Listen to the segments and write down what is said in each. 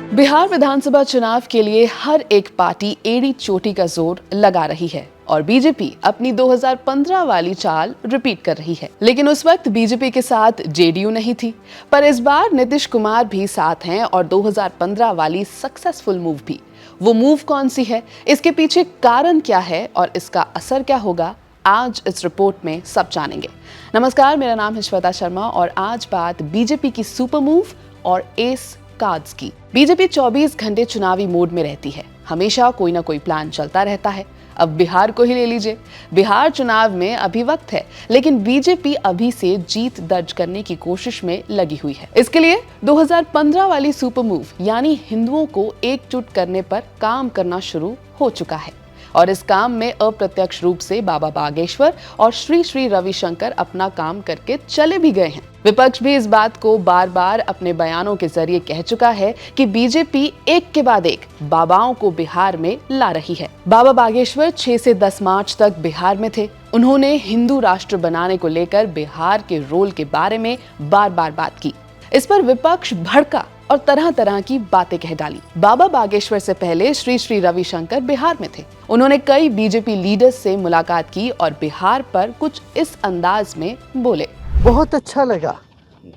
बिहार विधानसभा चुनाव के लिए हर एक पार्टी एड़ी चोटी का जोर लगा रही है और बीजेपी अपनी 2015 वाली चाल रिपीट कर रही है। लेकिन उस वक्त बीजेपी के साथ जेडीयू नहीं थी, पर इस बार नीतीश कुमार भी साथ हैं और 2015 वाली सक्सेसफुल मूव भी। वो मूव कौन सी है, इसके पीछे कारण क्या है और इसका असर क्या होगा, आज इस रिपोर्ट में सब जानेंगे। नमस्कार, मेरा नाम है श्वेता शर्मा और आज बात बीजेपी की सुपर मूव और एस कार्ड्स की। बीजेपी 24 घंटे चुनावी मोड में रहती है, हमेशा कोई ना कोई प्लान चलता रहता है। अब बिहार को ही ले लीजिए, बिहार चुनाव में अभी वक्त है, लेकिन बीजेपी अभी से जीत दर्ज करने की कोशिश में लगी हुई है। इसके लिए 2015 वाली सुपर मूव यानी हिंदुओं को एकजुट करने पर काम करना शुरू हो चुका है और इस काम में अप्रत्यक्ष रूप से बाबा बागेश्वर और श्री श्री रविशंकर अपना काम करके चले भी गए हैं। विपक्ष भी इस बात को बार बार अपने बयानों के जरिए कह चुका है कि बीजेपी एक के बाद एक बाबाओं को बिहार में ला रही है। बाबा बागेश्वर 6 से 10 मार्च तक बिहार में थे। उन्होंने हिंदू राष्ट्र बनाने को लेकर बिहार के रोल के बारे में बार बार बात की। इस पर विपक्ष भड़का और तरह तरह की बातें कह डाली। बाबा बागेश्वर से पहले श्री श्री रविशंकर बिहार में थे। उन्होंने कई बीजेपी लीडर्स से मुलाकात की और बिहार पर कुछ इस अंदाज में बोले। बहुत अच्छा लगा,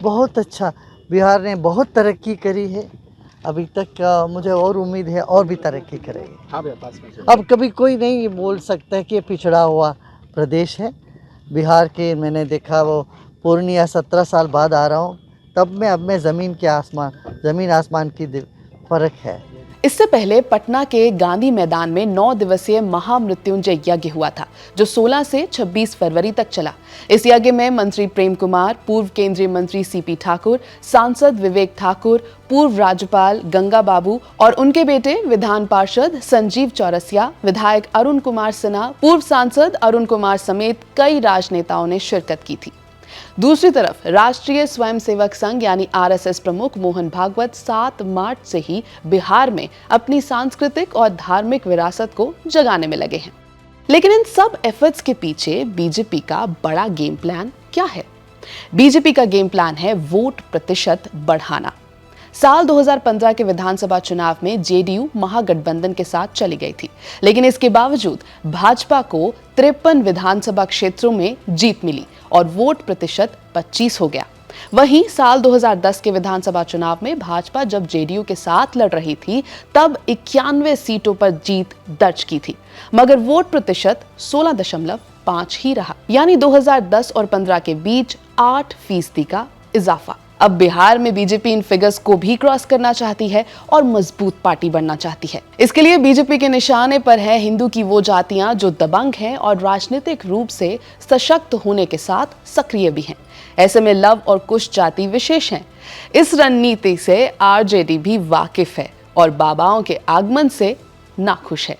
बहुत अच्छा। बिहार ने बहुत तरक्की करी है अभी तक। मुझे और उम्मीद है और भी तरक्की करेगी। अब कभी कोई नहीं बोल सकता है कि ये पिछड़ा हुआ प्रदेश है। बिहार के मैंने देखा, वो पूर्णिया 17 साल बाद आ रहा हूँ, तब मैं अब मैं ज़मीन आसमान की फर्क है। इससे पहले पटना के गांधी मैदान में 9 दिवसीय महामृत्युंजय यज्ञ हुआ था, जो 16 से 26 फरवरी तक चला। इस यज्ञ में मंत्री प्रेम कुमार, पूर्व केंद्रीय मंत्री सीपी ठाकुर, सांसद विवेक ठाकुर, पूर्व राज्यपाल गंगा बाबू और उनके बेटे विधान पार्षद संजीव चौरसिया, विधायक अरुण कुमार सिन्हा, पूर्व सांसद अरुण कुमार समेत कई राजनेताओं ने शिरकत की थी। दूसरी तरफ राष्ट्रीय स्वयंसेवक संघ यानी आरएसएस प्रमुख मोहन भागवत 7 मार्च से ही बिहार में अपनी सांस्कृतिक और धार्मिक विरासत को जगाने में लगे हैं। लेकिन इन सब एफर्ट्स के पीछे बीजेपी का बड़ा गेम प्लान क्या है? बीजेपी का गेम प्लान है वोट प्रतिशत बढ़ाना। साल 2015 के विधानसभा चुनाव में जेडीयू महागठबंधन के साथ चली गई थी, लेकिन इसके बावजूद भाजपा को 53 विधानसभा क्षेत्रों में जीत मिली और वोट प्रतिशत 25 हो गया। वहीं साल 2010 के विधानसभा चुनाव में भाजपा जब जेडीयू के साथ लड़ रही थी, तब 91 सीटों पर जीत दर्ज की थी, मगर वोट प्रतिशत 16.5 ही रहा, यानी 2010 और 15 के बीच 8% का इजाफा। अब बिहार में बीजेपी इन फिगर्स को भी क्रॉस करना चाहती है और मजबूत पार्टी बनना चाहती है। इसके लिए बीजेपी के निशाने पर है हिंदू की वो जातियां जो दबंग हैं और राजनीतिक रूप से सशक्त होने के साथ सक्रिय भी हैं। ऐसे में लव और कुश जाति विशेष हैं। इस रणनीति से आरजेडी भी वाकिफ है और बाबाओं के आगमन से नाखुश है।